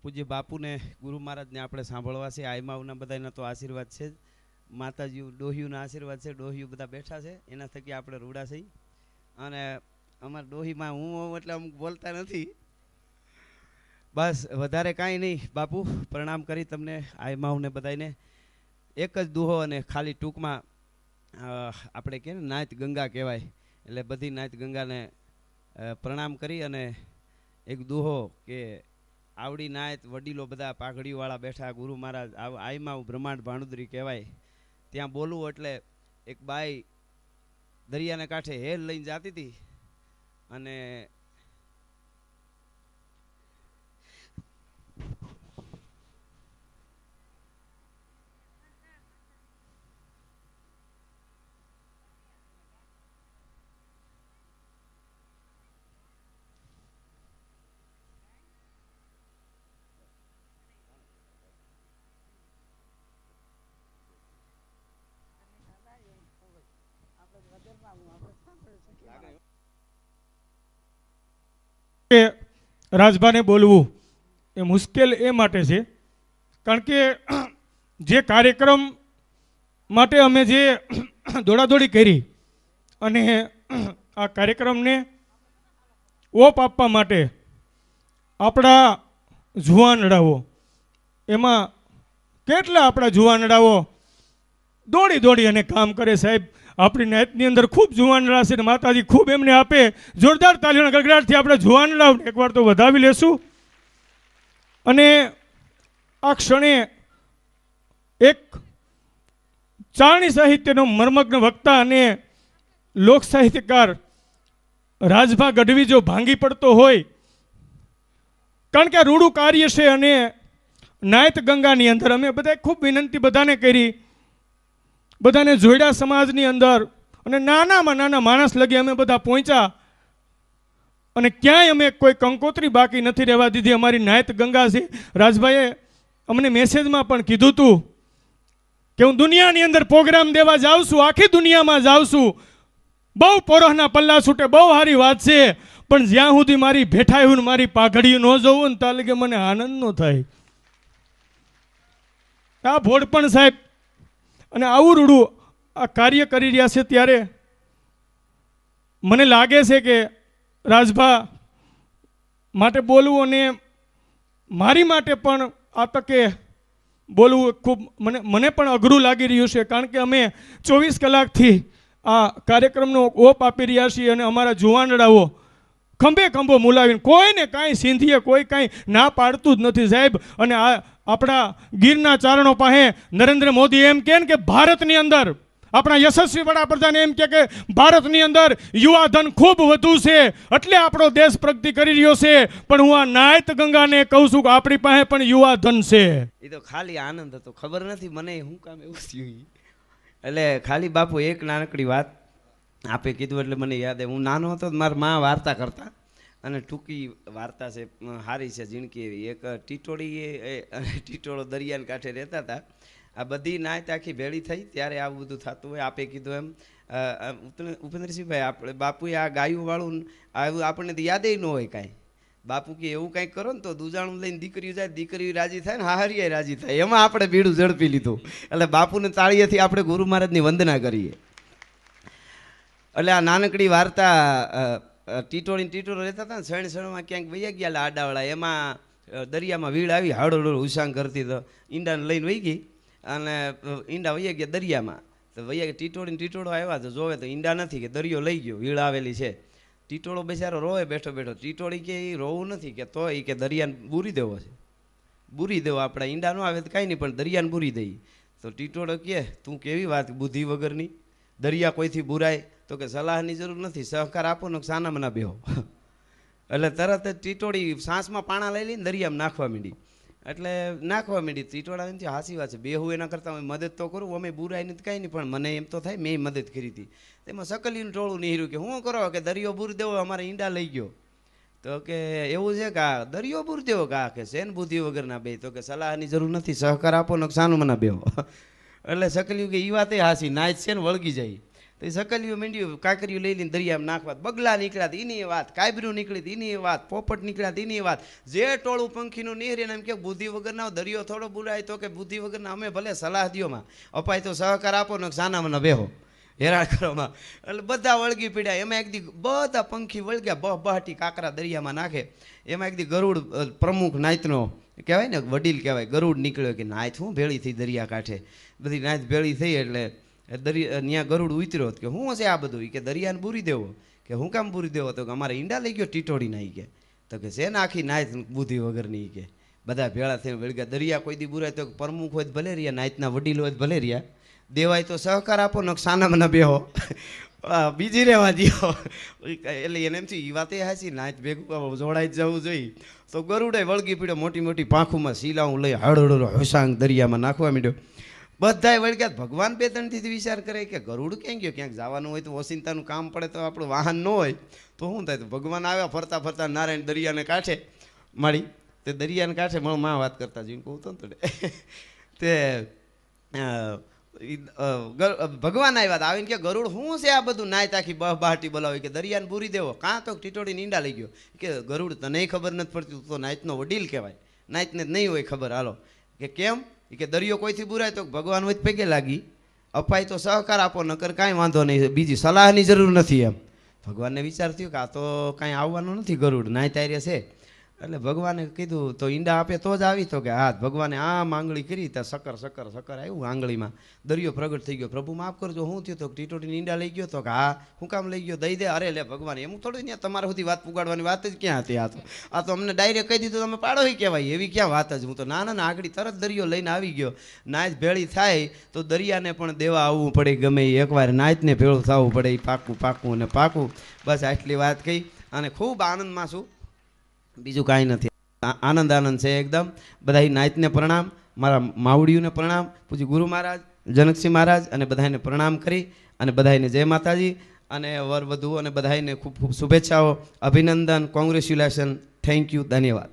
પૂજ્ય બાપુને ગુરુ મહારાજને આપણે સાંભળવા છે. આઈમાઓના બધાના તો આશીર્વાદ છે જ, માતાજી ડોહીઓના આશીર્વાદ છે. ડોહીઓ બધા બેઠા છે, એના થકી આપણે રૂડા છીએ. અને અમારા ડોહીમાં હું એટલે અમુક બોલતા નથી, બસ વધારે કાંઈ નહીં. બાપુ પ્રણામ કરી તમને આઈમાઓને બધાને એક જ દુહો, અને ખાલી ટૂંકમાં આપણે કહે ને નાત ગંગા કહેવાય, એટલે બધી નાત ગંગાને પ્રણામ કરી અને એક દુહો કે આવડી નાયત વડીલો બધા પાઘડીવાળા બેઠા, ગુરુ મહારાજ આઈમાં બ્રહ્માંડ ભાણુદરી કહેવાય, ત્યાં બોલવું. એટલે એક બાઈ દરિયાને કાંઠે હેલ લઈને જતી હતી, અને રાજભાને બોલવું એ મુશ્કેલ એ માટે છે કારણ કે જે કાર્યક્રમ માટે અમે જે દોડાદોડી કરી અને આ કાર્યક્રમને ઓપ આપવા માટે આપણા જુવાનડાઓ, એમાં કેટલા આપણા જુવાનડાઓ દોડી દોડી અને કામ કરે. સાહેબ, આપણી નાતની અંદર ખૂબ જુવાનડા છે, માતાજી ખૂબ એમને આપે. જોરદાર તાલીઓના ગગડાટથી આપણે જુવાનડાઓને એકવાર તો વધાવી લેશું. અને આ ક્ષણે એક ચારણી સાહિત્યનો મર્મગ્ન વક્તા અને લોક સાહિત્યકાર રાજભા ગઢવી જો ભાંગી પડતો હોય, કારણ કે આ રૂડું કાર્ય છે. અને નાયત ગંગાની અંદર અમે બધા ખૂબ વિનંતી બધાને કરી, બધાને જોડ્યા સમાજની અંદર, અને નાનામાં નાના માણસ લગી અમે બધા પહોંચ્યા. અને ક્યાંય અમે કોઈ કંકોત્રી બાકી નથી રહેવા દીધી. અમારી નાયત ગંગા છે. રાજભાઈએ અમને મેસેજમાં પણ કીધું હતું કે હું દુનિયાની અંદર પ્રોગ્રામ દેવા જાઉં છું, આખી દુનિયામાં જાઉં છું. બહુ પોરોહના પલ્લા છૂટે, બહુ સારી વાત છે, પણ જ્યાં સુધી મારી ભેઠાયું મારી પાઘડી ન જોવું ને ત્યાં લગે મને આનંદ ન થાય. આ ભોળપણ સાહેબ અને આવું રૂડું આ કાર્ય કરી રહ્યા છે, ત્યારે મને લાગે છે કે રાજભા માટે બોલવું અને મારી માટે પણ આ તકે બોલવું ખૂબ મને પણ અઘરું લાગી રહ્યું છે. કારણ કે અમે 24 કલાકથી આ કાર્યક્રમનો ઓપ આપી રહ્યા છીએ, અને અમારા જુવાનડાઓ ખંભે ખંભો મુલાવીને કોઈને કાંઈ સિંધીએ કોઈ કાંઈ ના પાડતું જ નથી સાહેબ. અને આ આપણા ગીરના ચારણો પાસે નરેન્દ્ર મોદી એમ કહે કે ભારતની અંદર, આપણા યશસ્વી વડાપ્રધાન એમ કે ભારતની અંદર યુવા ધન ખૂબ વધુ છે, એટલે આપણો દેશ પ્રગતિ કરી રહ્યો છે. પણ હું આ નાયત ગંગાને કહું છું કે આપણી પાસે પણ યુવા ધન છે. એ તો ખાલી આનંદ હતો, ખબર નથી મને શું કામ એવું થયું. એટલે ખાલી બાપુ એક નાનકડી વાત આપે કીધું એટલે મને યાદ આવે. હું નાનો હતો મારા મા વાર્તા કરતા, અને ટૂંકી વાર્તા છે, સારી છે, ઝીણકી એવી. એક ટીટોળી અને ટીટોળો દરિયાને કાંઠે રહેતા હતા. આ બધી નાયત આખી ભેળી થઈ ત્યારે આવું બધું થતું હોય. આપે કીધું એમ ઉપેન્દ્રસિંહભાઈ, આપણે બાપુએ આ ગાયું વાળું આવું આપણને તો યાદ ન હોય કાંઈ. બાપુ કે એવું કંઈક કરો ને તો દૂજાણું લઈને દીકરીઓ જાય, દીકરીઓ રાજી થાય ને હાહરિયા રાજી થાય. એમાં આપણે બીડું ઝડપી લીધું. એટલે બાપુને તાળીએથી આપણે ગુરુ મહારાજની વંદના કરીએ. એટલે આ નાનકડી વાર્તા, ટીટોળો રહેતા હતા ને, શણ ક્યાંક વૈયા ગયા આડાવાળા. એમાં દરિયામાં વીડ આવી, હાડોડો ઉછાંગ કરતી, તો ઈંડાને લઈને વહી ગઈ, અને ઈંડા વૈયા ગયા દરિયામાં. તો વૈયા ટીટોળો આવ્યા તો જોવે તો ઈંડા નથી, કે દરિયો લઈ ગયો, વીડ આવેલી છે. ટીટોળો બેચારો રોવે બેઠો બેઠો. ટીટોળી કે એ રોવું નથી, કે તો એ કે દરિયાને બૂરી દેવો છે, બૂરી દેવો. આપણા ઈંડા ન આવે તો કાંઈ નહીં, પણ દરિયાને બૂરી દઈએ. તો ટીટોળો કહે તું કેવી વાત બુદ્ધિ વગરની, દરિયા કોઈથી બુરાય? તો કે સલાહની જરૂર નથી, સહકાર આપો ને સાનામાં ના બેહો. એટલે તરત જ ટીટોળી સાંસમાં પાણા લઈ લઈને દરિયામાં નાખવા માંડી. એટલે નાખવા માંડી. ટીટોળા એમ હાસી વાત છે, બેહું એના કરતાં અમે મદદ તો કરું, અમે બુરાય નથી કાંઈ નહીં, પણ મને એમ તો થાય મેં મદદ કરી હતી. તેમાં સકલીનું ટોળું નીહર્યું કે શું કરો? કે દરિયો બૂરી દેવો, અમારે ઈંડા લઈ ગયો. તો કે એવું છે કે આ દરિયો બૂરી દેવો? કા કે શેન બુદ્ધિ વગરના બે? તો કે સલાહની જરૂર નથી, સહકાર આપો ને સાનું મના બેહો. એટલે સકલ્યું કે એ વાતે હાસી, નાચ છે ને વળગી જાય. તો એ સકલિયું મીંડ્યું કાંકરીયું લઈ લઈને દરિયામાં નાખવા. બગલા નીકળ્યા એની વાત, કાયબરું નીકળી એની વાત, પોપટ નીકળ્યા એની વાત. જે ટોળું પંખીનું નીહરીને એમ કે બુદ્ધિ વગરના દરિયો થોડો બુરાય તો કે બુદ્ધિ વગરના અમે ભલે સલાહ દ્યોમાં અપાય તો સહકાર આપો ને સાનામાં બેહો હેરાન કરવામાં. એટલે બધા વળગી પીડ્યા. એમાં એક દી બધા પંખી વળગ્યા, બહાટી કાંકરા દરિયામાં નાખે. એમાં એક દી ગરુડ પ્રમુખ નાયતનો કહેવાય ને વડીલ કહેવાય, ગરુડ નીકળ્યો કે નાયત હું ભેળી થઈ દરિયા કાંઠે. બધી નાયત ભેળી થઈ એટલે ત્યાં ગરુડ ઉતર્યો કે શું હશે આ બધું? કે દરિયાને બૂરી દેવો. કે હું કામ બૂરી દેવો? તો કે અમારે ઈંડા લઈ ગયો ટીટોડી નાઈ કે. તો કે છે ને આખી નાયત બુદ્ધિ વગરની કે. બધા ભેળા થઈને વળગ્યા. દરિયા કોઈ દી બુરાય તો પ્રમુખ હોય ભલે રહ્યા, નાયતના વડીલ હોય ભલે રહ્યા, દેવાય તો સહકાર આપો ને સાનામાં ન બેહો, બીજી રહેવા દો. એટલે એને એમ થયું એ વાત એ હાચી, નાચ ભેગું જોડાઈ જવું જોઈએ. તો ગરુડે વળગી પીડ્યો, મોટી મોટી પાંખોમાં શીલાવું લઈ હળહળો હોસાંગ દરિયામાં નાખવા માંડ્યો. બધાય વળગ્યા. ભગવાન બે ત્રણથી વિચાર કરે કે ગરુડ ક્યાં ગયો? ક્યાંક જવાનું હોય તો ઓસિંતાનું કામ પડે તો આપણું વાહન ન હોય તો શું થાય? તો ભગવાન આવ્યા ફરતા ફરતા નારાયણ દરિયાને કાંઠે મારી. તે દરિયાને કાંઠે માં વાત કરતા જોઈને કહું તો તે ભગવાન આવ્યા આવીને કે ગરુડ શું છે આ બધું નાય તાખી બહાટી બોલાવી કે દરિયાને પૂરી દેવો. કાં તો ટીટોડીને ઈંડા લઈ ગયો. કે ગરુડ તને ખબર નથી પડતી, તો નાયતનો વડીલ કહેવાય, નાયતને જ નહીં હોય ખબર. હાલો કે કેમ? કે દરિયો કોઈથી બુરાય તો ભગવાન હોય પગે લાગી અપાય તો સહકાર આપો, નકર કાંઈ વાંધો નહીં, બીજી સલાહની જરૂર નથી. એમ ભગવાનને વિચાર થયો કે આ તો કાંઈ આવવાનું નથી ગરુડ, નાય તાર્ય છે. એટલે ભગવાને કીધું તો ઈંડા આપે તો જ આવી. તો કે હા. ભગવાને આમ આંગળી કરી ત્યાં સકર સકર સકર આવ્યું આંગળીમાં, દરિયો પ્રગટ થઈ ગયો. પ્રભુ માફ કરજો, શું થયું? તો ટીટોડીને ઈંડા લઈ ગયો. તો કે હા. શું કામ લઈ ગયો? દઈ દે. અરે લે ભગવાન, એમ થોડું ત્યાં તમારા સુધી વાત પુગાડવાની વાત જ ક્યાં હતી? આ તો અમને ડાયરેક્ટ કહી દીધું તમે પાડો કહેવાય, એવી ક્યાં વાત જ. હું તો ના આગળ તરત દરિયો લઈને આવી ગયો. નાયત ભેળી થાય તો દરિયાને પણ દેવા આવવું પડે, ગમે એકવાર નાયતને ભેળું થવું પડે. એ પાકું પાકું અને પાકું. બસ આટલી વાત કહી અને ખૂબ આનંદમાં છું, બીજું કાંઈ નથી. આનંદ છે એકદમ. બધા નાયતને પ્રણામ, મારા માવડીઓને પ્રણામ, પૂજ્ય ગુરુ મહારાજ, જનકસિંહ મહારાજ અને બધાને પ્રણામ કરી અને બધાને જય માતાજી અને વર વધુ અને બધાને ખૂબ ખૂબ શુભેચ્છાઓ, અભિનંદન, કોંગ્રેચ્યુલેશન, થેન્ક યુ, ધન્યવાદ.